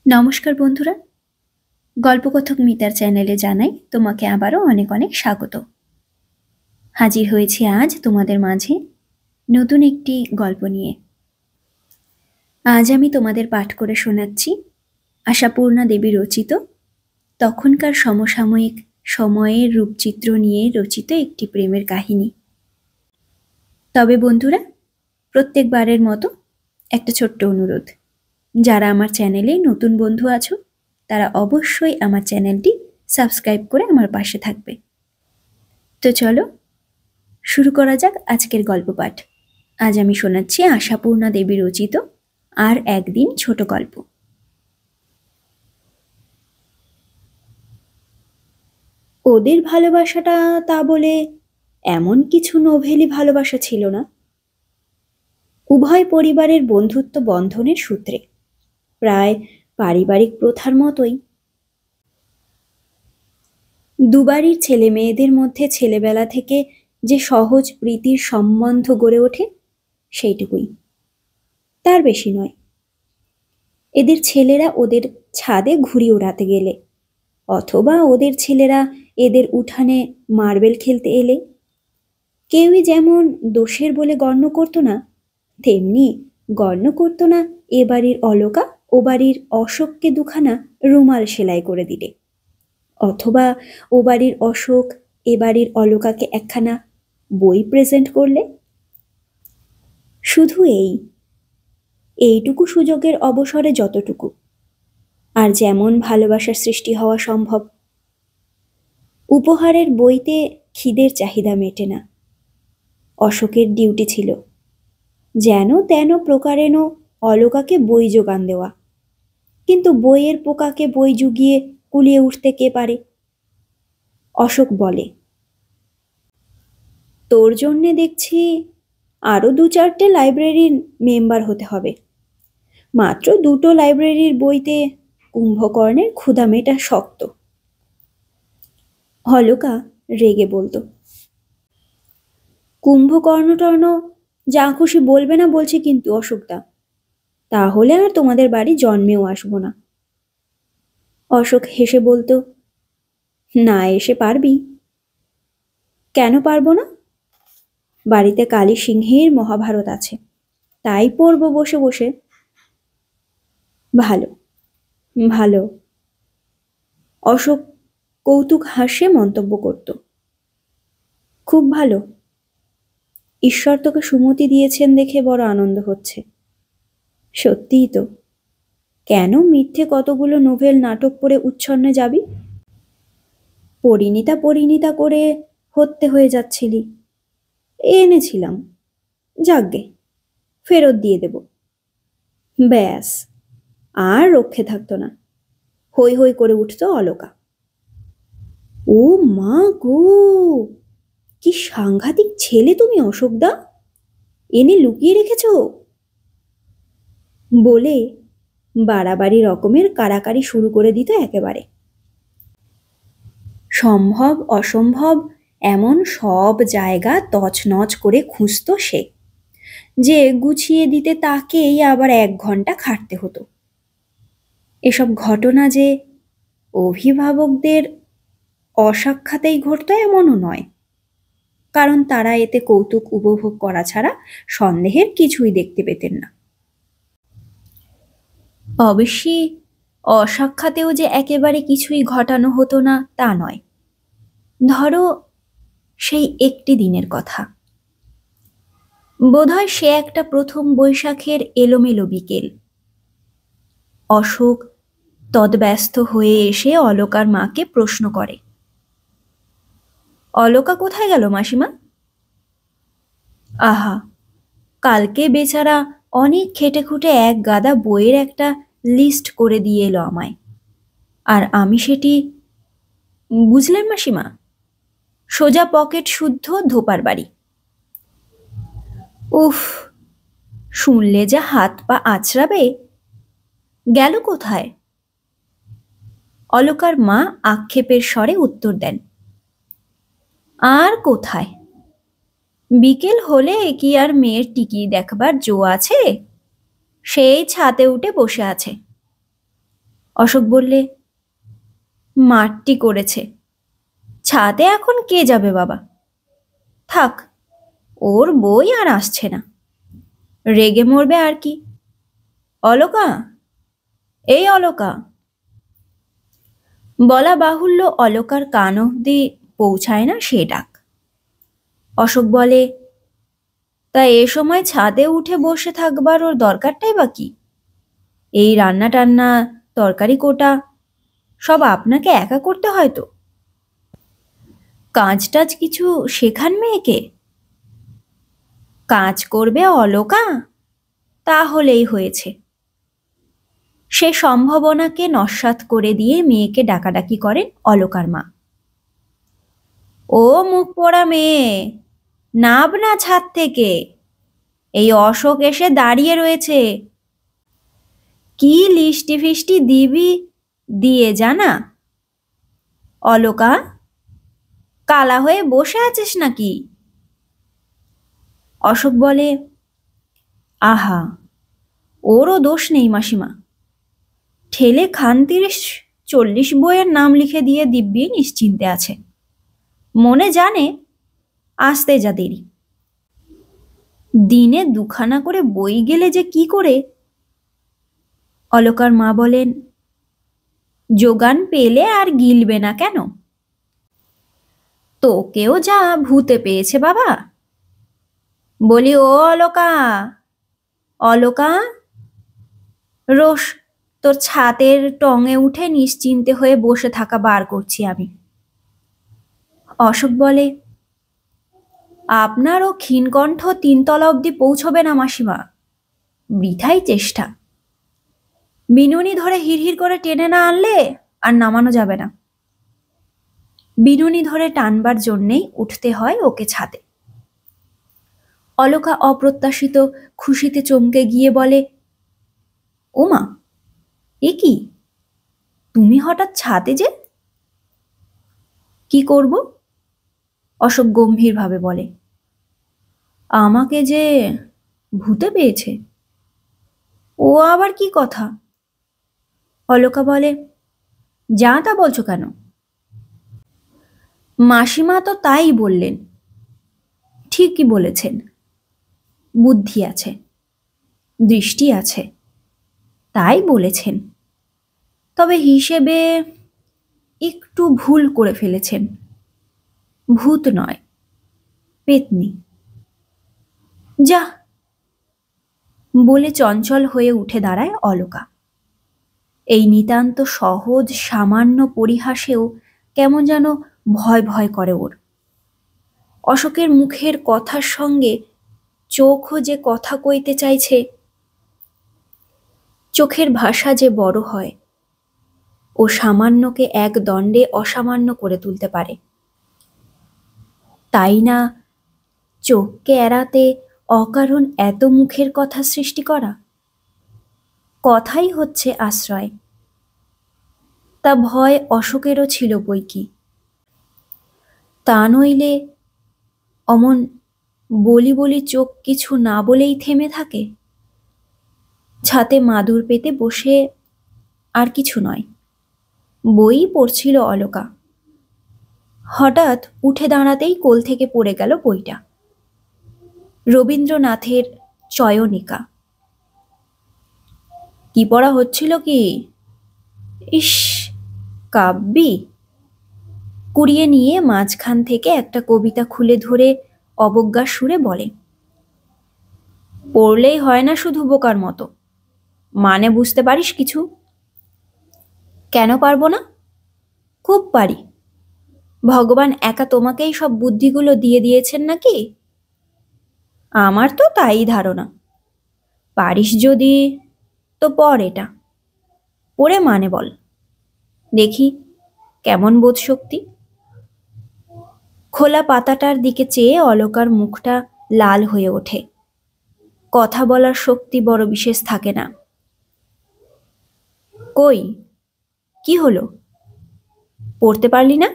নমস্কার বন্ধুরা, গল্পকথক মিতার চ্যানেলে জানাই তোমাকে আবারও অনেক অনেক স্বাগত। হাজির হয়েছি আজ তোমাদের মাঝে নতুন একটি গল্প নিয়ে। আজ আমি তোমাদের পাঠ করে শোনাচ্ছি আশাপূর্ণা দেবী রচিত তখনকার সমসাময়িক সময়ের রূপচিত্র নিয়ে রচিত একটি প্রেমের কাহিনী। তবে বন্ধুরা, প্রত্যেকবারের মতো একটা ছোট্ট অনুরোধ, যারা আমার চ্যানেলে নতুন বন্ধু আছো তারা অবশ্যই আমার চ্যানেলটি সাবস্ক্রাইব করে আমার পাশে থাকবে। তো চলো শুরু করা যাক আজকের গল্প পাঠ। আজ আমি শোনাচ্ছি আশাপূর্ণা দেবী রচিত আর একদিন ছোট গল্প। ওদের ভালোবাসাটা তা বলে এমন কিছু নোভেলি ভালোবাসা ছিল না। উভয় পরিবারের বন্ধুত্ব বন্ধনের সূত্রে, প্রায় পারিবারিক প্রথার মতোই। দুবাড়ির ছেলে মেয়েদের মধ্যে ছেলেবেলা থেকে যে সহজ প্রীতির সম্বন্ধ গড়ে ওঠে সেইটুকুই, তার বেশি নয়। এদের ছেলেরা ওদের ছাদে ঘুড়ি ওড়াতে গেলে, অথবা ওদের ছেলেরা এদের উঠানে মার্বেল খেলতে এলে কেউই যেমন দোষের বলে গণ্য করত না, তেমনি গণ্য করত না এ বাড়ির অলকা ও বাড়ির অশোককে দুখানা রুমাল সেলাই করে দিলে, অথবা ও বাড়ির অশোক এ বাড়ির অলকাকে একখানা বই প্রেজেন্ট করলে। শুধু এইটুকু সুযোগের অবসরে যতটুকু আর যেমন ভালোবাসার সৃষ্টি হওয়া সম্ভব। উপহারের বইতে খিদের চাহিদা মেটে না। অশোকের ডিউটি ছিল যেন তেন প্রকারেণ অলকাকে বই যোগান দেওয়া, কিন্তু বইয়ের পোকাকে বই জুগিয়ে কুলিয়ে উঠতে কে পারে? অশোক বলে, তোর জন্যে দেখছি আরও 2-4টে লাইব্রেরির মেম্বার হতে হবে। মাত্র 2টো লাইব্রেরির বইতে কুম্ভকর্ণের ক্ষুধা মেটা শক্ত। অলকা রেগে বলতো, কুম্ভকর্ণ যা খুশি বলবে না বলছি কিন্তু অশোকদা, তাহলে আর তোমাদের বাড়ি জন্মেও আসবো না। অশোক হেসে বলতো, না এসে পারবি? কেন পারবো না? বাড়িতে কালী সিংহের মহাভারত আছে, তাই পড়ব বসে বসে। ভালো ভালো, অশোক কৌতুক হাসে মন্তব্য করত। খুব ভালো, ঈশ্বর তোকে সুমতি দিয়েছেন দেখে বড় আনন্দ হচ্ছে। সত্যিই তো, কেন মিথ্যে কতগুলো নোভেল নাটক পড়ে উচ্ছন্নে যাবি? পরিণীতা করে হত্যে হয়ে যাচ্ছিলি, এনেছিলাম, যাকগে, ফেরত দিয়ে দেব। ব্যাস, আর রক্ষে থাকতো না। হই হই করে উঠত অলকা। ও মা গো, কি সাংঘাতিক ছেলে তুমি অশোকদা, এনে লুকিয়ে রেখেছ বলে বাড়াবাড়ি রকমের কাড়াকাড়ি শুরু করে দিত একেবারে। সম্ভব অসম্ভব এমন সব জায়গা তছনছ করে খুঁজত সে, যে গুছিয়ে দিতে তাকেই আবার 1 ঘন্টা খাটতে হতো। এসব ঘটনা যে অভিভাবকদের অসাক্ষাতেই ঘটত এমনও নয়, কারণ তারা এতে কৌতুক উপভোগ করা ছাড়া সন্দেহের কিছুই দেখতে পেতেন না। অবশ্যই অসাক্ষাতেও যে একেবারে কিছুই ঘটানো হতো না তা নয়। ধরো সেই একটি দিনের কথা, বোধহয় সে একটা প্রথম বৈশাখের এলোমেলো বিকেল। অশোক তদ্ব্যস্ত হয়ে এসে অলকার মাকে প্রশ্ন করে, অলকা কোথায় গেল মাসিমা? আহা, কালকে বেচারা অনেক খেটে খুঁটে এক গাদা বইয়ের একটা লিস্ট করে দিয়ে এলো আমায়, আর আমি সেটি, বুঝলেন মাসিমা, সোজা পকেট শুদ্ধ ধোপার বাড়ি। উফ, শুনলে যা হাত পা আছড়াবে। গেল কোথায়? অলকার মা আক্ষেপের স্বরে উত্তর দেন, আর কোথায়, বিকেল হলে কি আর মেয়ের টিকি দেখবার জো আছে? সেই ছাদে উঠে বসে আছে। অশোক বললে, মারটি করেছে, ছাদে এখন কে যাবে বাবা, থাক, ওর বই আর আসছে না, রেগে মরবে আর কি। অলোকা, এই অলোকা। বলা বাহুল্য অলোকার কান অব্দি পৌঁছায় না সে ডাক। অশোক বলে, তা এ সময় ছাদে উঠে বসে থাকবার ওর দরকারটাই বা কি? এই রান্না টান্না, তরকারি কোটা সব আপনাকে একা করতে হয় তো? কাজ টাজ কিছু শেখান মেয়েকে। কাজ করবে অলোকা, তাহলেই হয়েছে। সে সম্ভাবনাকে নস্যাৎ করে দিয়ে মেয়েকে ডাকাডাকি করেন অলোকার মা। ও মুখ পোড়া মেয়ে, নাব না ছাদ থেকে, এই অশোক এসে দাঁড়িয়ে রয়েছে, কি লিষ্টি ফিষ্টি দিবি দিয়ে জানা। অলোকা, কালা হয়ে বসে আছিস নাকি? অশোক বলে, আহা, ওরও দোষ নেই মাসিমা, ঠেলে খান 30-40 বইয়ের নাম লিখে দিয়ে দিব্যি নিশ্চিন্তে আছে, মনে জানে আসতে যা দেরি। দিনে 2খানা করে বই গেলে যে কি করে। অলোকার মা বলেন, যোগান পেলে আর গিলবে না কেন? তোকেও যা ভূতে পেয়েছে বাবা। বলি, ও অলোকা, অলোকা, রোস তোর ছাতের টঙে উঠে নিশ্চিন্তে হয়ে বসে থাকা বার করছি আমি। অশোক বলে, আপনারও ক্ষীণকণ্ঠ 3 তলা অবধি পৌঁছবে না মাসিমা, বৃথাই চেষ্টা। বিনুনি ধরে হিড়হিড় করে টেনে না আনলে আর নামানো যাবে না। বিনুনি ধরে টানবার জন্যেই উঠতে হয় ওকে ছাদে। অলোকা অপ্রত্যাশিত খুশিতে চমকে গিয়ে বলে, ওমা, এ কি, তুমি হঠাৎ ছাদে যে? কি করব? অশোক গম্ভীরভাবে বলে, আমাকে যে ভূতে পেয়েছে। ও আবার কি কথা? অলোকা বলে, যা তা বলছো কেন? মাসিমা তো তাই বললেন। ঠিকই বলেছেন, বুদ্ধি আছে, দৃষ্টি আছে, তাই বলেছেন। তবে হিসেবে একটু ভুল করে ফেলেছেন, ভূত নয়, পেতনি। যা, বলে চঞ্চল হয়ে উঠে দাঁড়ায় অলোকা। এই নিতান্ত সহজ সামান্য পরিহাসেও কেমন যেন ভয় ভয় করে ওর। অশোকের মুখের কথার সঙ্গে চোখও যে কথা কইতে চাইছে, চোখের ভাষা যে বড় হয়, ও সামান্যকে এক দণ্ডে অসামান্য করে তুলতে পারে। তাই না চোখকে এড়াতে অকারণ এত মুখের কথা সৃষ্টি করা? কথাই হচ্ছে আশ্রয়। তা ভয় অশোকেরও ছিল বই কি। তা নইলে অমন বলি বলি চোখ কিছু না বলেই থেমে থাকে। ছাতে মাদুর পেতে বসে আর কিছু নয়, বই পড়ছিল অলোকা। হঠাৎ উঠে দাঁড়াতেই কোল থেকে পড়ে গেল বইটা, রবীন্দ্রনাথের চয়নিকা। কি পড়া হচ্ছিল কি? ইস, কাব্যি। কুড়িয়ে নিয়ে মাঝখান থেকে একটা কবিতা খুলে ধরে অবজ্ঞার সুরে বলে, পড়লেই হয় না শুধু বোকার মতো, মানে বুঝতে পারিস কিছু? কেন পারবো না? খুব পারি। ভগবান একা তোমাকেই সব বুদ্ধিগুলো দিয়ে দিয়েছেন নাকি? আমার তো তাই ধারণা। পারিস যদি তো পড় এটা, পড়ে মানে বল দেখি কেমন বোধ শক্তি। খোলা পাতাটার দিকে চেয়ে অলোকার মুখটা লাল হয়ে ওঠে। কথা বলার শক্তি বড় বিশেষ থাকে না। কই, কি হলো, পড়তে পারলি না?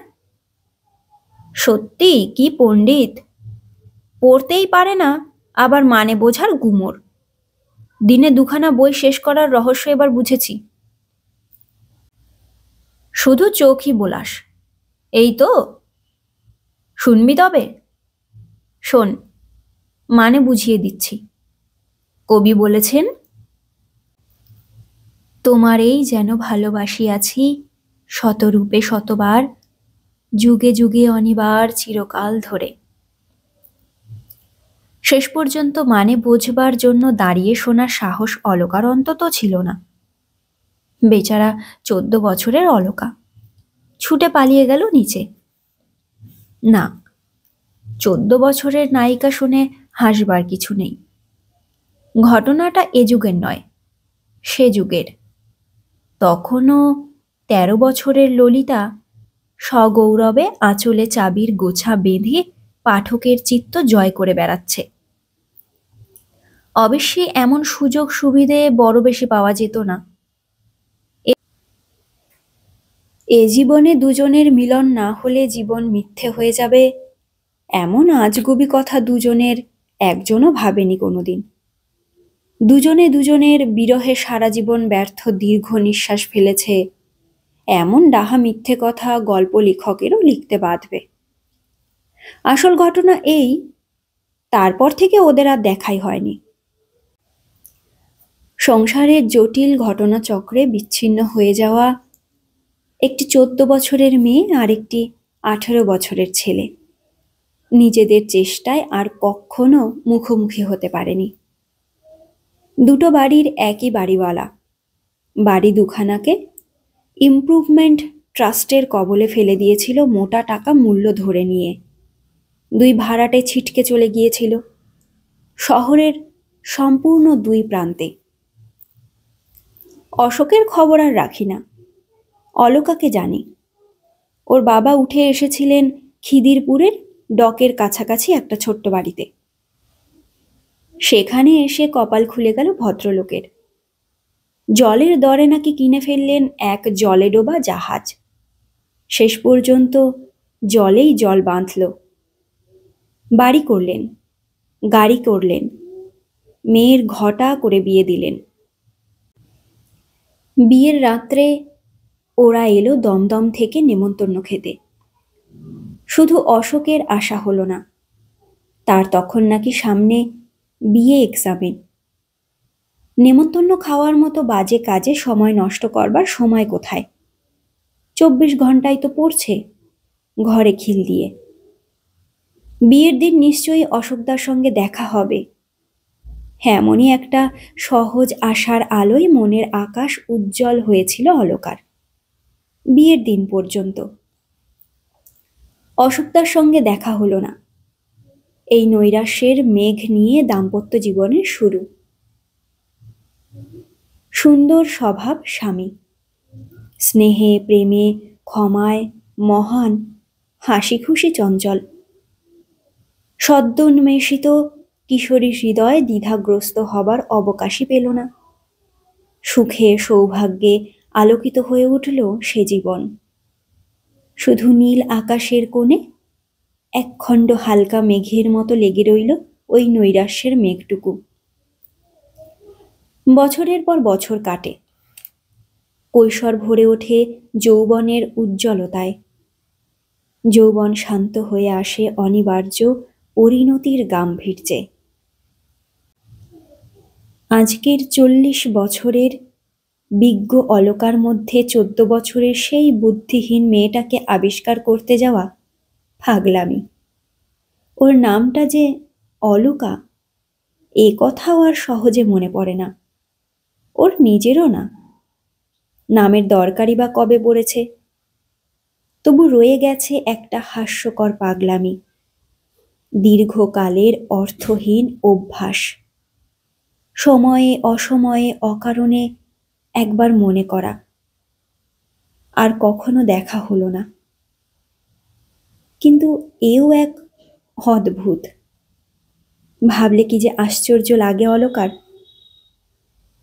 সত্যি কি পণ্ডিত, পড়তেই পারে না আবার মানে বোঝার গুমর। দিনে 2খানা বই শেষ করার রহস্য এবার বুঝেছি। শুধু চোখই বোলাস। এই তো, শুনবি তবে? শোন, মানে বুঝিয়ে দিচ্ছি। কবি বলেছেন, তোমারেই যেন ভালোবাসিয়াছি শতরূপে শতবার, যুগে যুগে অনিবার চিরকাল ধরে। শেষ পর্যন্ত মানে বোঝবার জন্য দাঁড়িয়ে শোনার সাহস অলকার অন্তত ছিল না। বেচারা 14 বছরের অলকা ছুটে পালিয়ে গেল নিচে। না, 14 বছরের নায়িকা শুনে হাসবার কিছু নেই। ঘটনাটা এ যুগের নয়, সে যুগের। তখনও 13 বছরের ললিতা সগৌরবে আঁচলে চাবির গোছা বেঁধে পাঠকের চিত্ত জয় করে বেড়াচ্ছে। অবশ্যই এমন সুযোগ সুবিধে বড় বেশি পাওয়া যেত না। এ জীবনে দুজনের মিলন না হলে জীবন মিথ্যে হয়ে যাবে, এমন আজগুবি কথা দুজনের একজনও ভাবেনি কোনোদিন। দুজনে দুজনের বিরহে সারা জীবন ব্যর্থ দীর্ঘ নিঃশ্বাস ফেলেছে, এমন ডাহা মিথ্যে কথা গল্প লেখকেরও লিখতে বাধবে। আসল ঘটনা এই, তারপর থেকে ওদের আর দেখাই হয়নি। সংসারের জটিল ঘটনাচক্রে বিচ্ছিন্ন হয়ে যাওয়া একটি 14 বছরের মেয়ে আর একটি 18 বছরের ছেলে নিজেদের চেষ্টায় আর কখনো মুখোমুখি হতে পারেনি। দুটো বাড়ির একই বাড়িওয়ালা, বাড়ি দুখানাকে ইমপ্রুভমেন্ট ট্রাস্টের কবলে ফেলে দিয়েছিল মোটা টাকা মূল্য ধরে নিয়ে। দুই ভাড়াটে ছিটকে চলে গিয়েছিল শহরের সম্পূর্ণ দুই প্রান্তে। অশোকের খবর আর রাখি না, অলকাকে জানি। ওর বাবা উঠে এসেছিলেন খিদিরপুরের ডকের কাছাকাছি একটা ছোট্ট বাড়িতে। সেখানে এসে কপাল খুলে গেল ভদ্রলোকের। জলের দরে নাকি কিনে ফেললেন এক জলে ডোবা জাহাজ। শেষ পর্যন্ত জলেই জল বাঁধল। বাড়ি করলেন, গাড়ি করলেন, মেয়ের ঘটা করে বিয়ে দিলেন। বিয়ের রাত্রে ওরা এলো দমদম থেকে নেমন্তন্ন খেতে। শুধু অশোকের আশা হলো না, তার তখন নাকি সামনে বিয়ে এক্সামিন। নেমন্তন্ন খাওয়ার মতো বাজে কাজে সময় নষ্ট করবার সময় কোথায়? 24 ঘন্টায় তো পড়ছে ঘরে খিল দিয়ে। বিয়ের দিন নিশ্চয়ই অশোকদার সঙ্গে দেখা হবে। হ্যাঁ, এমনই একটা সহজ আশার আলোয় মনের আকাশ উজ্জ্বল হয়েছিল অলকার বিয়ের দিন পর্যন্ত। অশোকদার সঙ্গে দেখা হলো না। এই নৈরাশ্যের মেঘ নিয়ে দাম্পত্য জীবনের শুরু। সুন্দর স্বভাব স্বামী, স্নেহে প্রেমে ক্ষমায় মহান, হাসি খুশি চঞ্চল। সদ্যোন্মেষিত কিশোরী হৃদয় দ্বিধাগ্রস্ত হবার অবকাশই পেল না। সুখে সৌভাগ্যে আলোকিত হয়ে উঠল সে জীবন। শুধু নীল আকাশের কোণে একখণ্ড হালকা মেঘের মতো লেগে রইল ওই নৈরাশ্যের মেঘটুকু। বছরের পর বছর কাটে, কৈশোর ভরে ওঠে যৌবনের উজ্জ্বলতায়। যৌবন শান্ত হয়ে আসে অনিবার্য পরিণতির গাম্ভীর্যে। আজকের 40 বছরের বিজ্ঞ অলকার মধ্যে 14 বছরের সেই বুদ্ধিহীন মেয়েটাকে আবিষ্কার করতে যাওয়া পাগলামি। ওর নামটা যে অলকা, এ কথাও আর সহজে মনে পড়ে না। ওর নিজেরও না। নামের দরকারই বা কবে পড়েছে? তবু রয়ে গেছে একটা হাস্যকর পাগলামি, দীর্ঘকালের অর্থহীন অভ্যাস। সময়ে অসময়ে অকারণে একবার মনে করা, আর কখনো দেখা হলো না। কিন্তু এও এক অদ্ভুত। ভাবলে কি যে আশ্চর্য লাগে অলকার।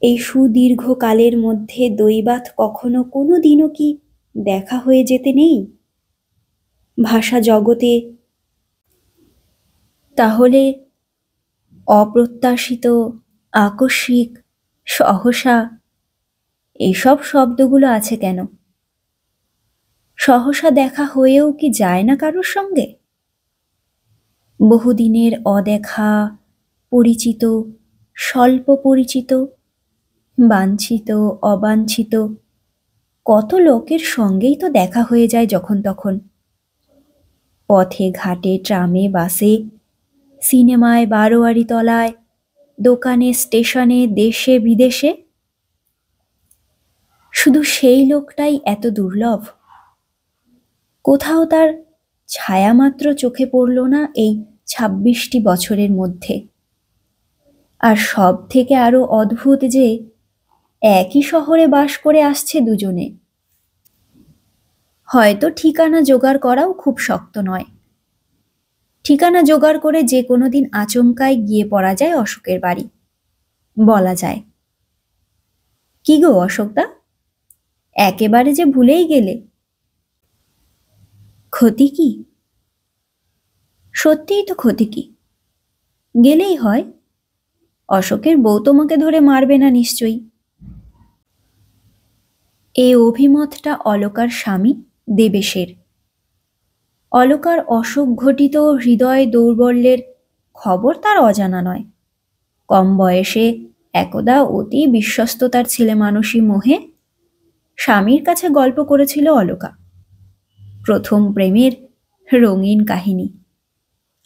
এই সুদীর্ঘ কালের মধ্যে দৈবাৎ কখনো কোনো দিনও কি দেখা হয়ে যেতে নেই ভাষা জগতে? তাহলে অপ্রত্যাশিত, আকস্মিক, সহসা এসব শব্দগুলো আছে কেন? সহসা দেখা হয়েও কি যায় না কারোর সঙ্গে? বহুদিনের অদেখা, পরিচিত, স্বল্প পরিচিত, বাঞ্ছিত, অবাঞ্ছিত কত লোকের সঙ্গেই তো দেখা হয়ে যায় যখন তখন। পথে ঘাটে, ট্রামে, বাসে, সিনেমায়, বারোয়ারি তলায়, দোকানে, স্টেশনে, দেশে বিদেশে। শুধু সেই লোকটাই এত দুর্লভ। কোথাও তার ছায়ামাত্র চোখে পড়ল না এই ২৬টি বছরের মধ্যে। আর সব থেকে আরো অদ্ভুত যে একই শহরে বাস করে আসছে দুজনে। হয়তো ঠিকানা জোগাড় করাও খুব শক্ত নয়। ঠিকানা জোগাড় করে যে কোনো দিন আচমকাই গিয়ে পড়া যায় অশোকের বাড়ি। বলা যায়, কি গো অশোকদা, একেবারে যে ভুলেই গেলে। ক্ষতি কি? সত্যিই তো ক্ষতি কি? গেলেই হয়। অশোকের বউ তোমাকে ধরে মারবে না নিশ্চয়ই। এ অভিমতটা অলকার স্বামী দেবেশের। অলকার অসুখ ঘটিত হৃদয় দৌর্বল্যের খবর তার অজানা নয়। কম বয়সে একদা অতি বিশ্বস্ততার ছেলেমানুষি মোহে স্বামীর কাছে গল্প করেছিল অলকা। প্রথম প্রেমের রঙিন কাহিনী।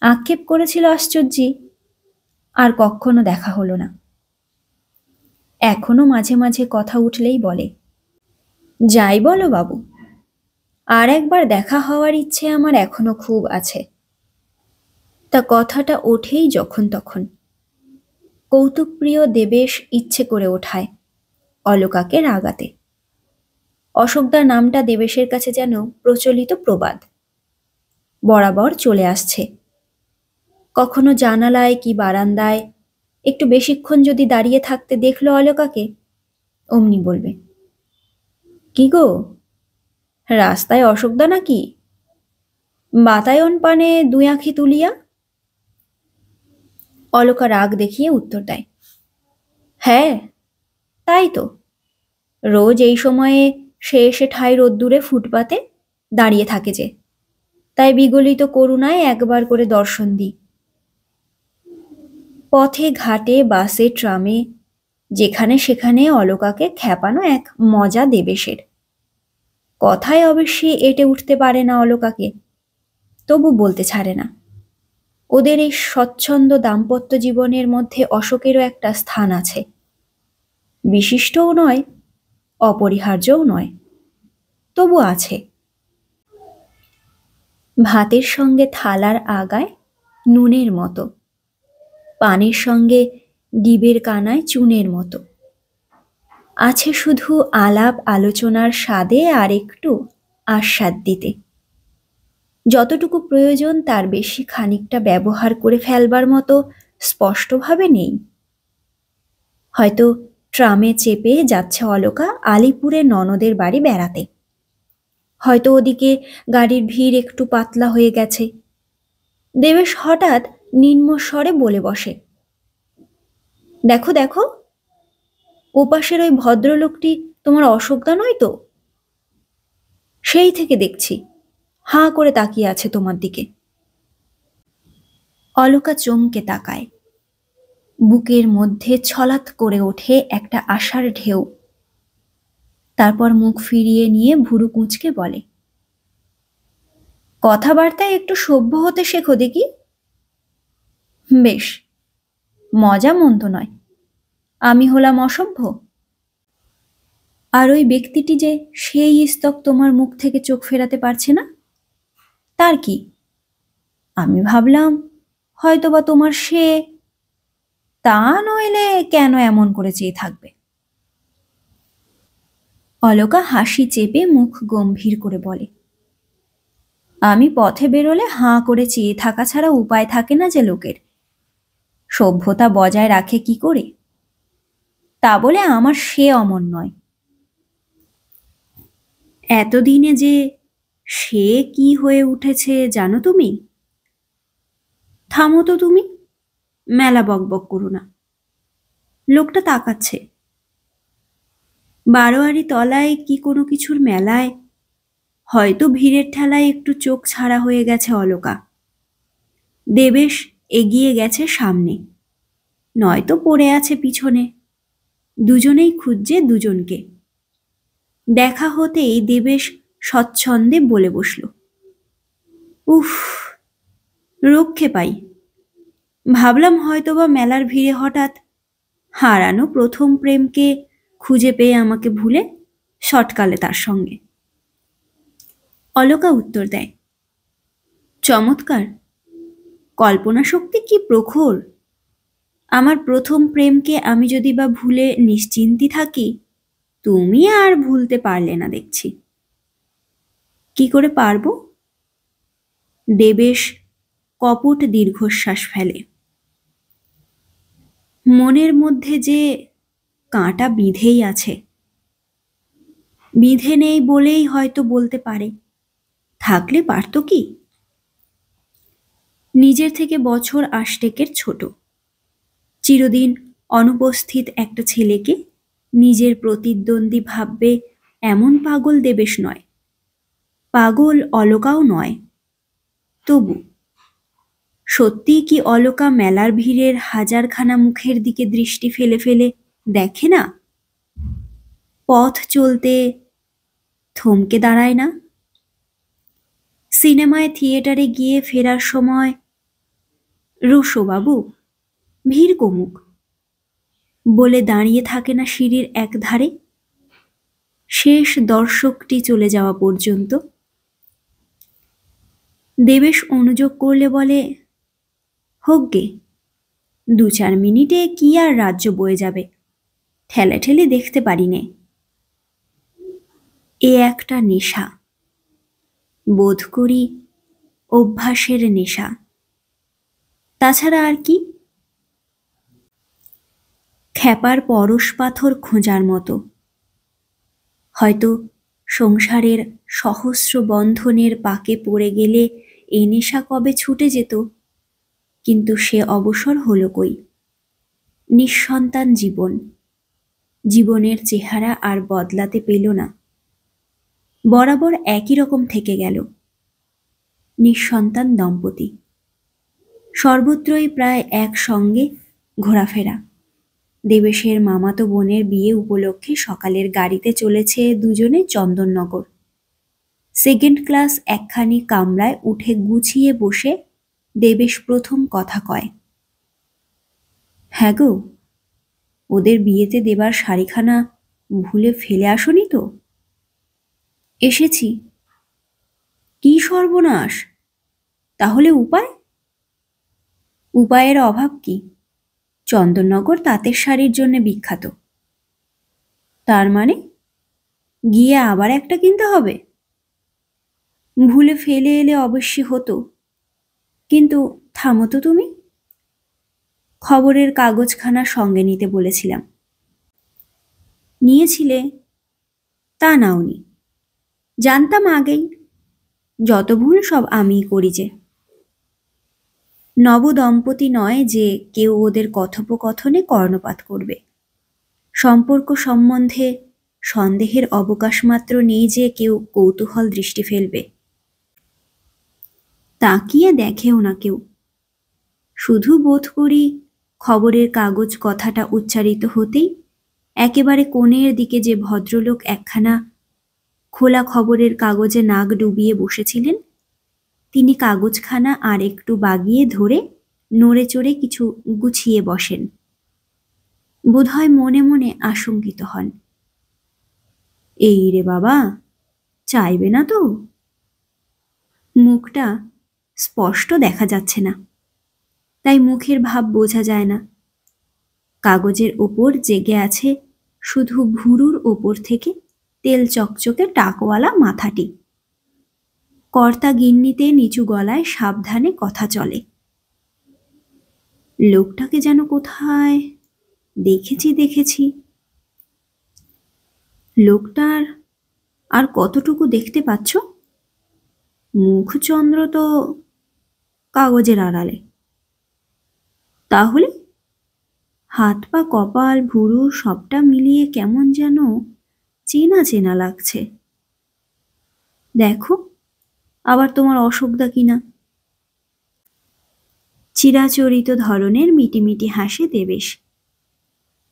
আক্ষেপ করেছিল আশ্চর্যে, আর কখনো দেখা হলো না। এখনো মাঝে মাঝে কথা উঠলেই বলে, যাই বলো বাবু, আর একবার দেখা হওয়ার ইচ্ছে আমার এখনো খুব আছে। তা কথাটা ওঠেই যখন তখন। কৌতুকপ্রিয় দেবেশ ইচ্ছে করে ওঠায় অলকাকে রাগাতে। অশোকদার নামটা দেবেশের কাছে যেন প্রচলিত প্রবাদ, বরাবর চলে আসছে। কখনো জানালায় কি বারান্দায় একটু বেশিক্ষণ যদি দাঁড়িয়ে থাকতে দেখলো অলকাকে, অমনি বলবে, কি গো, রাস্তায় অশোকদা নাকি? বাতায়ন পানে দুই আঁখি তুলিয়া। অলকা রাগ দেখিয়ে উত্তর দেয়, হ্যাঁ তাই তো, রোজ এই সময়ে সে এসে ঠাই রোদ্দুরে ফুটপাতে দাঁড়িয়ে থাকে যে, তাই বিগলিত করুণায় একবার করে দর্শন দিই। পথে ঘাটে, বাসে, ট্রামে, যেখানে সেখানে অলকাকে খ্যাপানো এক মজা দেবেশের। কথায় অবশ্যই এঁটে উঠতে পারে না অলকাকে, তবু বলতে ছাড়ে না। ওদের এই স্বচ্ছন্দ দাম্পত্য জীবনের মধ্যে অশোকেরও একটা স্থান আছে। বিশিষ্টও নয়, অপরিহার্যও নয়, তবু আছে। ভাতের সঙ্গে থালার আগায় নুনের মতো, পানের সঙ্গে ডিবের কানায় চুনের মতো। আছে শুধু আলাপ আলোচনার স্বাদে আর একটু আস্বাদ দিতে। যতটুকু প্রয়োজন তার বেশি খানিকটা ব্যবহার করে ফেলবার মতো স্পষ্টভাবে নেই। হয়তো ট্রামে চেপে যাচ্ছে অলকা আলিপুরে ননদের বাড়ি বেড়াতে। হয়তো ওদিকে গাড়ির ভিড় একটু পাতলা হয়ে গেছে। দেবেশ হঠাৎ নিম্ন স্বরে বলে বসে, দেখো দেখো, ওপাশের ওই ভদ্রলোকটি তোমার অশোকদা নয় তো? সেই থেকে দেখছি হাঁ করে তাকিয়ে আছে তোমার দিকে। অলকা চমকে তাকায়। বুকের মধ্যে ছলাৎ করে ওঠে একটা আশার ঢেউ। তারপর মুখ ফিরিয়ে নিয়ে ভুরু কুঁচকে বলে, কথাবার্তায় একটু সভ্য হতে শেখো দেখি। বেশ, মজা মন্দ নয়। আমি হলাম অসভ্য? আর ওই ব্যক্তিটি যে সেই স্তক তোমার মুখ থেকে চোখ ফেরাতে পারছে না, তার কি? আমি ভাবলাম হয়তোবা তোমার সে, তা নইলে কেন এমন করে চেয়ে থাকবে? অলকা হাসি চেপে মুখ গম্ভীর করে বলে, আমি পথে বেরোলে হাঁ করে চেয়ে থাকা ছাড়া উপায় থাকে না যে লোকের। সভ্যতা বজায় রাখে কি করে? তা বলে আমার সে অমন নয়। এতদিনে যে সে কি হয়ে উঠেছে জানো তুমি? থামো তো তুমি, মেলা বকবক করো না। লোকটা তাকাচ্ছে। বারোয়ারি তলায় কি কোনো কিছুর মেলায় হয়তো ভিড়ের ঠেলায় একটু চোখ ছাড়া হয়ে গেছে অলকা। দেবেশ এগিয়ে গেছে সামনে, নয়তো পড়ে আছে পিছনে। দুজনেই খুঁজছে দুজনকে। দেখা হতেই দেবেশ স্বচ্ছন্দে বলে বসল, উফ, রক্ষে পাই। ভাবলাম হয়তোবা মেলার ভিড়ে হঠাৎ হারানো প্রথম প্রেমকে খুঁজে পেয়ে আমাকে ভুলে শটকালে তার সঙ্গে। অলকা উত্তর দেয়, চমৎকার, কল্পনা শক্তি কি প্রখর। আমার প্রথম প্রেমকে আমি যদি বা ভুলে নিশ্চিন্তি থাকি, তুমি আর ভুলতে পারলে না দেখছি। কি করে পারবো? দেবেশ কপট দীর্ঘশ্বাস ফেলে। মনের মধ্যে যে কাঁটা বিঁধেই আছে, বিঁধে নেই বলেই হয়তো বলতে পারে, থাকলে পারত কি? নিজের থেকে বছর আষ্টেকের ছোট, চিরদিন অনুপস্থিত একটা ছেলেকে নিজের প্রতিদ্বন্দ্বী ভাববে এমন পাগল দেবেশ নয়, পাগল অলকাও নয়। তবু সত্যি কি অলকা মেলার ভিড়ের হাজারখানা মুখের দিকে দৃষ্টি ফেলে ফেলে দেখে না? পথ চলতে থমকে দাঁড়ায় না? সিনেমায় থিয়েটারে গিয়ে ফেরার সময়, রোশবাবু, ভিড় কমুক বলে দাঁড়িয়ে থাকে না সিঁড়ির এক ধারে, শেষ দর্শকটি চলে যাওয়া পর্যন্ত? দেবেশ অনুযোগ করলে বলে, হোক গে, 2-4 মিনিটে কি আর রাজ্য বয়ে যাবে, ঠেলে ঠেলে দেখতে পারি নে। এ একটা নেশা, বোধ করি অভ্যাসের নেশা, তাছাড়া আর কি? খ্যাপার পরশ পাথর খোঁজার মতো। হয়তো সংসারের সহস্র বন্ধনের পাকে পড়ে গেলে এ নেশা কবে ছুটে যেত, কিন্তু সে অবসর হলো কই। নিঃসন্তান জীবন, জীবনের চেহারা আর বদলাতে পেল না, বরাবর একই রকম থেকে গেল। নিঃসন্তান দম্পতি, সর্বত্রই প্রায় একসঙ্গে ঘোরাফেরা। দেবেশের মামাতো বোনের বিয়ে উপলক্ষে সকালের গাড়িতে চলেছে দুজনে চন্দননগর। সেকেন্ড ক্লাস একখানি কামরায় উঠে গুছিয়ে বসে দেবেশ প্রথম কথা কয়, হ্যাঁ গো, ওদের বিয়েতে দেবার শাড়িখানা ভুলে ফেলে আসনি তো? এসেছি। কি সর্বনাশ! তাহলে উপায়? উপায়ের অভাব কি? চন্দননগর তাঁতের শাড়ির জন্য বিখ্যাত। তার মানে গিয়ে আবার একটা কিনতে হবে? ভুলে ফেলে এলে অবশ্যই হতো, কিন্তু থামো তো তুমি। খবরের কাগজখানা সঙ্গে নিতে বলেছিলাম, নিয়েছিলে? তা নাওনি। জানতাম আগেই, যত ভুল সব আমিই করি যে। নবদম্পতি নয় যে কেউ ওদের কথোপকথনে কর্ণপাত করবে। সম্পর্ক সম্বন্ধে সন্দেহের অবকাশ মাত্র নেই যে কেউ কৌতূহল দৃষ্টি ফেলবে। তাকিয়ে দেখেও না কেউ। শুধু বোধ করি খবরের কাগজ কথাটা উচ্চারিত হতেই একেবারে কোণের দিকে যে ভদ্রলোক একখানা খোলা খবরের কাগজে নাক ডুবিয়ে বসেছিলেন, তিনি কাগজখানা আর একটু বাগিয়ে ধরে নড়ে চড়ে কিছু গুছিয়ে বসেন। বোধহয় মনে মনে আশঙ্কিত হন, এই রে বাবা, চাইবে না তো? মুখটা স্পষ্ট দেখা যাচ্ছে না, তাই মুখের ভাব বোঝা যায় না। কাগজের ওপর জেগে আছে শুধু ভুরুর ওপর থেকে তেল চকচকে টাকওয়ালা মাথাটি। কর্তা গিন্নিতে নিচু গলায় সাবধানে কথা চলে। লোকটাকে যেন কোথায় দেখেছি দেখেছি। লোকটার আর কতটুকু দেখতে পাচ্ছ? মুখচন্দ্র তো কাগজের আড়ালে। তাহলে হাত পা কপাল ভুরু সবটা মিলিয়ে কেমন যেন চেনা চেনা লাগছে। দেখো আবার তোমার অসুখদা কিনা। চিরাচরিত ধরনের মিটিমিটি হাসে দেবেশ।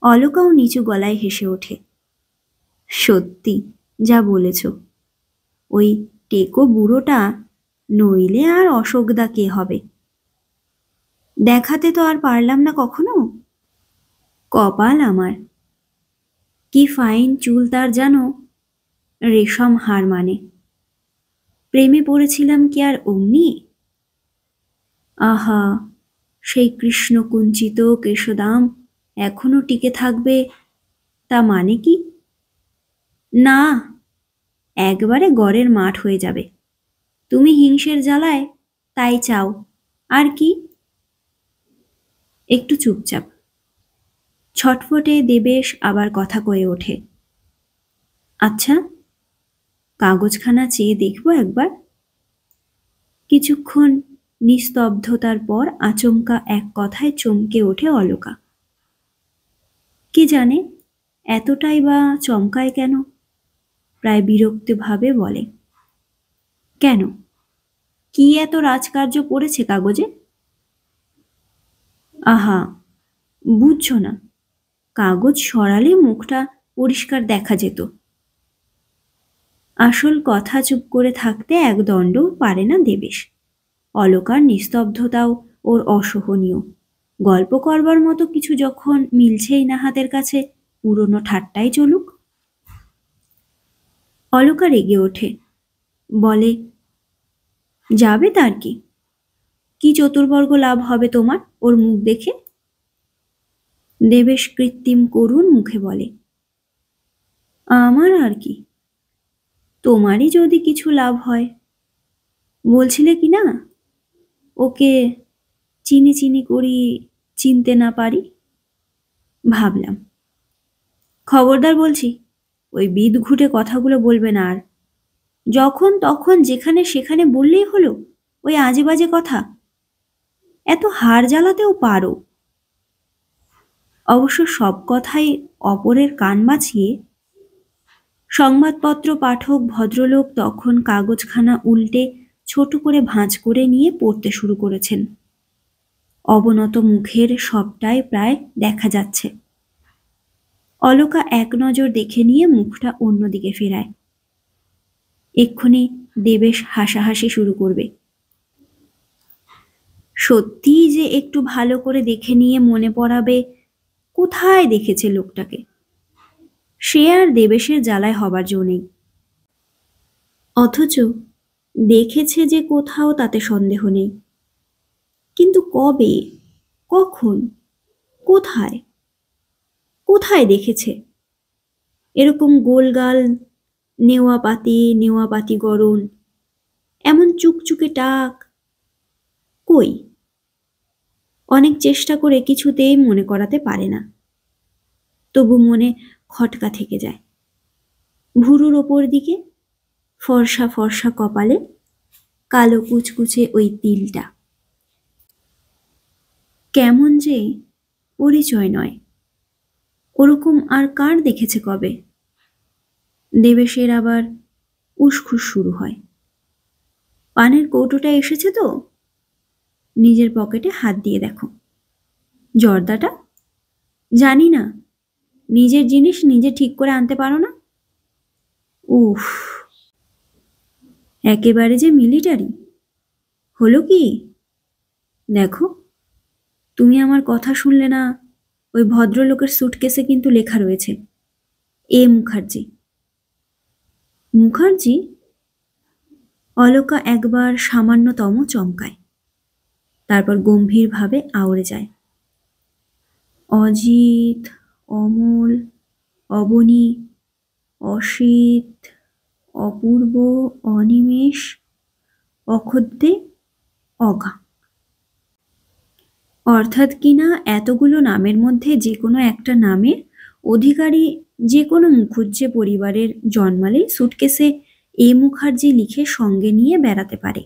অলকাও নিচু গলায় হেসে ওঠে। সত্যি যা বলেছ, ওই টেকো বুড়োটা নইলে আর অশোকদা কে হবে। দেখাতে তো আর পারলাম না কখনো। কপাল আমার, কি ফাইন চুল তার জানো, রেশম হার মানে। প্রেমে পড়েছিলাম কি আর অমনি। আহা, সেই কৃষ্ণ কুঞ্চিত কেশদাম এখনো টিকে থাকবে, তা মানে কি? না, একবারে গড়ের মাঠ হয়ে যাবে। তুমি হিংসের জ্বালায় তাই চাও, আর কি। একটু চুপচাপ। ছটফটে দেবেশ আবার কথা কয়ে ওঠে। আচ্ছা, কাগজখানা চেয়ে দেখব একবার। কিছুক্ষণ নিস্তব্ধতার পর আচমকা এক কথায় চমকে ওঠে অলকা। কে জানে এতটাই বা চমকায় কেন, প্রায় বিরক্তিভাবে বলে, কেন, কি এত রাজকার্য পড়েছে কাগজে? আহা, বুঝছো না, কাগজ সরালে মুখটা পরিষ্কার দেখা যেত। আসল কথা চুপ করে থাকতে একদণ্ডও পারে না দেবেশ। অলকার নিস্তব্ধতাও ওর অসহনীয়। গল্প করবার মতো কিছু যখন মিলছেই না হাতের কাছে, পুরনো ঠাট্টাই চলুক। অলকা রেগে ওঠে, বলে, যাবে তার কি? কি চতুর্বর্গ লাভ হবে তোমার ওর মুখ দেখে? দেবেশ কৃত্রিম করুণ মুখে বলে, আমার আর কি, তোমারই যদি কিছু লাভ হয়। বলছিলে কি না, ওকে চিনি চিনি করি চিনতে না পারি। ভাবলাম, খবরদার বলছি, ওই বিদঘুটে কথাগুলো বলবে না আর। যখন তখন যেখানে সেখানে বললেই হলো ওই আজে বাজে কথা। এত হাড় জ্বালাতেও পারো। অবশ্য সব কথাই অপরের কান বাঁচিয়ে। সংবাদপত্র পাঠক ভদ্রলোক তখন কাগজখানা উল্টে ছোট করে ভাঁজ করে নিয়ে পড়তে শুরু করেছেন। অবনত মুখের সবটাই প্রায় দেখা যাচ্ছে। অলকা এক নজর দেখে নিয়ে মুখটা অন্যদিকে ফেরায়। এক্ষুনি দেবেশ হাসাহাসি শুরু করবে। সত্যিই যে একটু ভালো করে দেখে নিয়ে মনে পড়াবে কোথায় দেখেছে লোকটাকে। সে আর দেবেশের জ্বালায় হবার জো নেই। অথচ দেখেছে যে কোথাও, তাতে সন্দেহ নেই। কিন্তু কবে, কখন, কোথায়, কোথায় দেখেছে? এরকম গোলগাল, নেওয়া পাতি গড়ন, এমন চুকচুকে টাক, কই? অনেক চেষ্টা করে কিছুতেই মনে করাতে পারে না। তবু মনে খটকা থেকে যায়। ভুরুর ওপর দিকে ফর্সা ফর্সা কপালে কালো কুচকুচে ওই তিলটা। কেমন যে পরিচয় নয়। ওরকম আর কার দেখেছে কবে? দেবেশের আবার উসখুস শুরু হয়। পানের কৌটোটা এসেছে তো? নিজের পকেটে হাত দিয়ে দেখো। জর্দাটা? জানি না, নিজের জিনিস নিজে ঠিক করে আনতে পারো না। উফ, একেবারে যে মিলিটারি। হলো কি? দেখো, তুমি আমার কথা শুনলে না, ওই ভদ্রলোকের সুটকেসে কিন্তু লেখা রয়েছে এ মুখার্জি। মুখার্জি? অলকা একবার সামান্যতম চমকায়, তারপর গম্ভীরভাবে আওড়ে যায়। অজিত, অমল, অবনী, অসিত, অপূর্ব, অনিমেষ, অখদ্দে, অগা। অর্থাৎ কিনা এতগুলো নামের মধ্যে যে কোনো একটা নামের অধিকারী যে কোনো মুখুজ্জে পরিবারের জন্মালে সুটকেসে এ মুখার্জি লিখে সঙ্গে নিয়ে বেড়াতে পারে।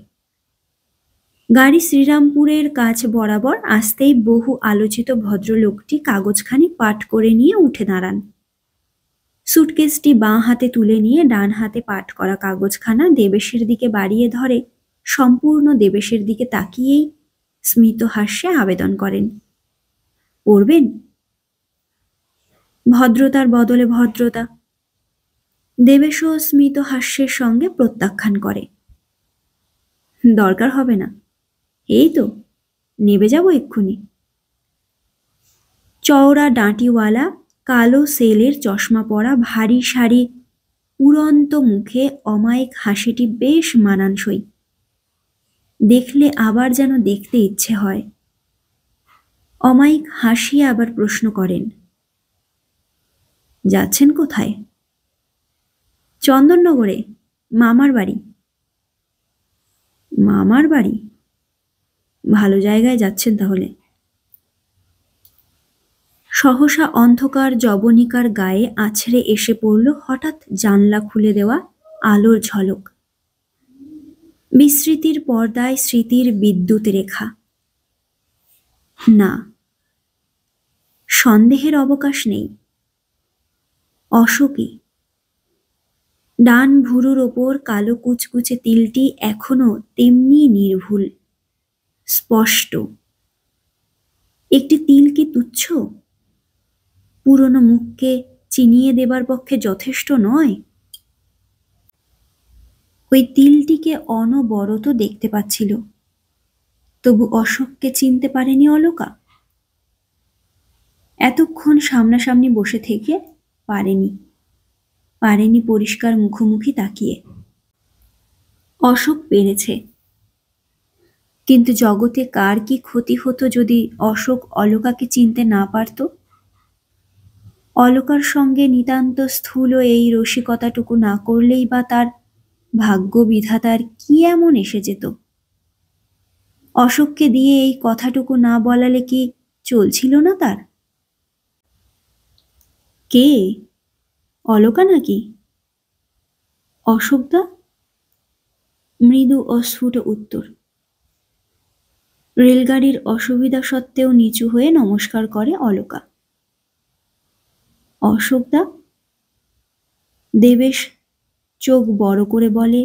গাড়ি শ্রীরামপুরের কাছ বরাবর আসতেই বহু আলোচিত ভদ্রলোকটি কাগজখানি পাঠ করে নিয়ে উঠে দাঁড়ান। সুটকেসটি বাঁ হাতে তুলে নিয়ে ডান হাতে পাঠ করা কাগজখানা দেবেশের দিকে বাড়িয়ে ধরে সম্পূর্ণ দেবেশের দিকে তাকিয়েই স্মিত হাস্যে আবেদন করেন, পড়বেন? ভদ্রতার বদলে ভদ্রতা। দেবেশও স্মিত হাস্যের সঙ্গে প্রত্যাখ্যান করে, দরকার হবে না, এই তো নেবে যাব এক্ষুনি। চওড়া ডাঁটিওয়ালা কালো সেলের চশমা পরা ভারী সারি উড়ন্ত মুখে অমায়িক হাসিটি বেশ মানানসই, দেখলে আবার যেন দেখতে ইচ্ছে হয়। অমায়িক হাসিয়ে আবার প্রশ্ন করেন, যাচ্ছেন কোথায়? চন্দননগরে, মামার বাড়ি। মামার বাড়ি? ভালো জায়গায় যাচ্ছেন তাহলে। সহসা অন্ধকার জবনিকার গায়ে আছড়ে এসে পড়ল হঠাৎ জানলা খুলে দেওয়া আলোর ঝলক। বিস্মৃতির পর্দায় স্মৃতির বিদ্যুৎ রেখা। না, সন্দেহের অবকাশ নেই। অশোকই। ডান ভুরুর ওপর কালো কুচকুচে তিলটি এখনো তেমনি নির্ভুল, স্পষ্ট। একটি তিল কি তুচ্ছ? পুরনো মুখকে চিনিয়ে দেবার পক্ষে যথেষ্ট নয়। ওই তিলটিকে অনবরত দেখতে পাচ্ছিল, তবু অশোককে চিনতে পারেনি অলকা। এতক্ষণ সামনাসামনি বসে থেকে পারেনি পরিষ্কার মুখোমুখি তাকিয়ে। অশোক পেরেছে, কিন্তু জগতে কার কি ক্ষতি হতো যদি অশোক অলকাকে চিনতে না পারত? অলকার সঙ্গে নিতান্ত স্থূল এই রসিকতাটুকু না করলেই বা তার ভাগ্য বিধাতার কি এমন এসে যেত? অশোককে দিয়ে এই কথাটুকু না বলালে কি চলছিল না তার? কে? অলকা নাকি? অশোকদা? মৃদু অস্ফুট উত্তর। রেলগাড়ির অসুবিধা সত্ত্বেও নিচু হয়ে নমস্কার করে অলকা। অশোকদা? দেবেশ চোখ বড় করে বলে,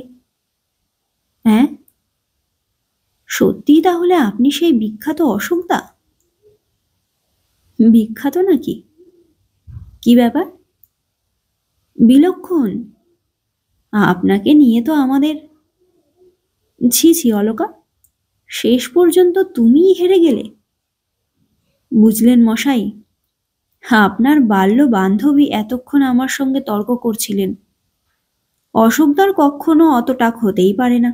হ্যাঁ? সত্যি তাহলে আপনি সেই বিখ্যাত অশোকদা? বিখ্যাত নাকি? কি ব্যাপার? বিলক্ষণ। আপনাকে নিয়ে তো আমাদের। ছি ছি অলকা, শেষ পর্যন্ত তুমিই হেরে গেলে। বুঝলেন মশাই, আপনার বাল্য বান্ধবী এতক্ষণ আমার সঙ্গে তর্ক করছিলেন। অশোকদার কখনো অত টাক হতেই পারে না।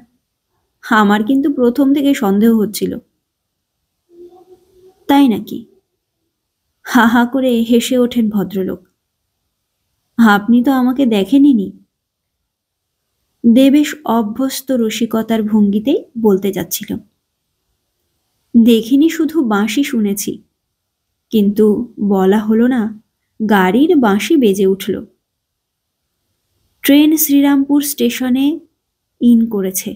আমার কিন্তু প্রথম থেকে সন্দেহ হচ্ছিল। তাই নাকি? হা হা করে হেসে ওঠেন ভদ্রলোক। আপনি তো আমাকে দেখেনইনি। দেবেশ অভ্যস্ত রসিকতার ভঙ্গিতেই বলতে যাচ্ছিল, দেখিনি শুধু বাঁশি শুনেছি, কিন্তু বলা হলো না গাড়ির বাঁশি বেজে উঠল। ট্রেন শ্রীরামপুর স্টেশনে ইন করেছে,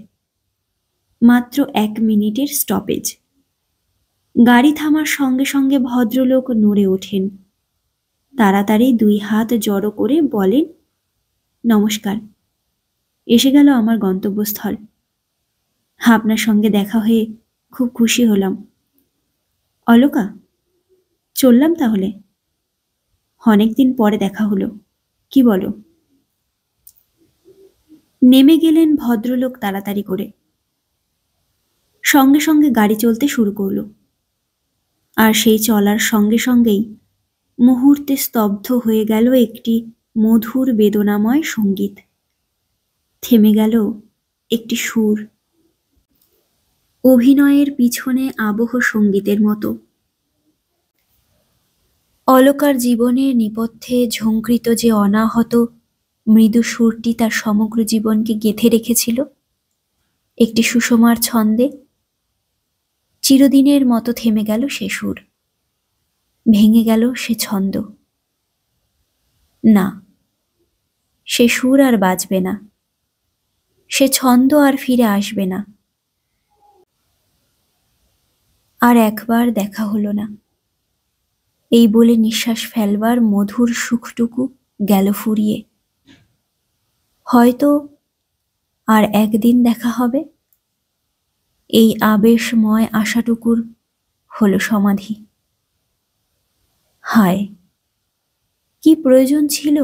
মাত্র 1 মিনিটের স্টপেজ। গাড়ি থামার সঙ্গে সঙ্গে ভদ্রলোক নড়ে ওঠেন, তাড়াতাড়ি 2 হাত জড়ো করে বলেন, নমস্কার, এসে গেল আমার গন্তব্যস্থল। আপনার সঙ্গে দেখা হয়ে খুব খুশি হলাম। অলকা, চললাম তাহলে। অনেকদিন পরে দেখা হলো, কি বলো? নেমে গেলেন ভদ্রলোক তাড়াতাড়ি করে। সঙ্গে সঙ্গে গাড়ি চলতে শুরু করলো, আর সেই চলার সঙ্গে সঙ্গেই মুহূর্তে স্তব্ধ হয়ে গেল একটি মধুর বেদনাময় সঙ্গীত। থেমে গেল একটি সুর, অভিনয়ের পিছনে আবহ সঙ্গীতের মতো। অলকার জীবনের নেপথ্যে ঝঙ্কৃত যে অনাহত মৃদু সুরটি তার সমগ্র জীবনকে গেঁথে রেখেছিল একটি সুষমার ছন্দে, চিরদিনের মতো থেমে গেল সে সুর, ভেঙে গেল সে ছন্দ। না, সে সুর আর বাজবে না, সে ছন্দ আর ফিরে আসবে না। আর একবার দেখা হলো না, এই বলে নিঃশ্বাস ফেলবার মধুর সুখটুকু গেল ফুরিয়ে। হয়তো আর একদিন দেখা হবে। এই আবেশময় আশাটুকুর হলো সমাধি। হায়, কি প্রয়োজন ছিল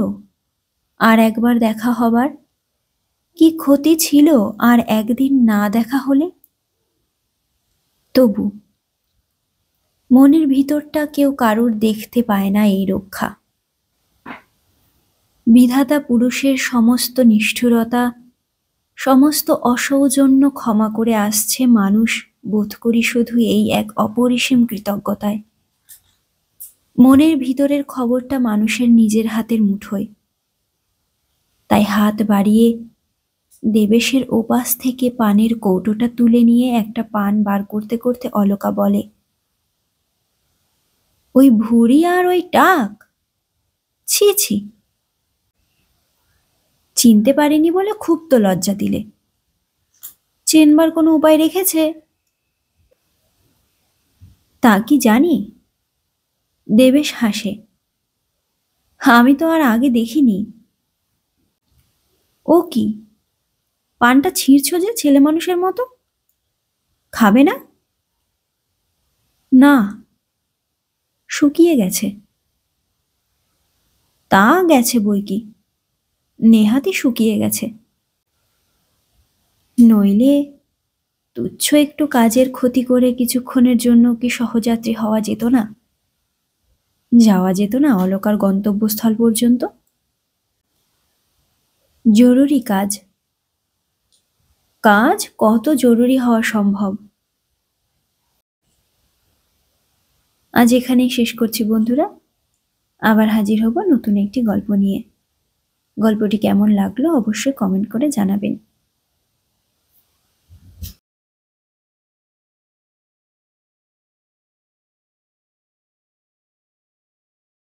আর একবার দেখা হবার? কি ক্ষতি ছিল আর একদিন না দেখা হলে? তবু মনের ভিতরটা কেউ কারুর দেখতে পায় না এই রক্ষা। বিধাতা পুরুষের সমস্ত নিষ্ঠুরতা, সমস্ত অসৌজন্য ক্ষমা করে আসছে মানুষ বোধ করি শুধু এই এক অপরিসীম কৃতজ্ঞতায়। মনের ভিতরের খবরটা মানুষের নিজের হাতের মুঠোয়। তাই হাত বাড়িয়ে দেবেশের ওপাশ থেকে পানের কৌটোটা তুলে নিয়ে একটা পান বার করতে করতে অলকা বলে, ওই ভুঁড়ি আর ওই টাক, ছি ছি, চিনতে পারিনি বলে খুব তো লজ্জা দিলে। চেনবার কোনো উপায় রেখেছে? তা কি জানি। দেবেশ হাসে, আমি তো আর আগে দেখিনি। ও কি, পানটা ছিঁড়ছ যে ছেলে মানুষের মতো? খাবে না? না, শুকিয়ে গেছে। তা গেছে বই কি, নেহাতি শুকিয়ে গেছে। নইলে তুচ্ছ একটু কাজের ক্ষতি করে কিছুক্ষণের জন্য কি সহযাত্রী হওয়া যেত না? যাওয়া যেত না অলকার গন্তব্যস্থল পর্যন্ত? জরুরি কাজ। কাজ কত জরুরি হওয়া সম্ভব। আজ এখানেই শেষ করছি বন্ধুরা। আবার হাজির হব নতুন একটি গল্প নিয়ে। গল্পটি কেমন লাগলো অবশ্যই কমেন্ট করে জানাবেন।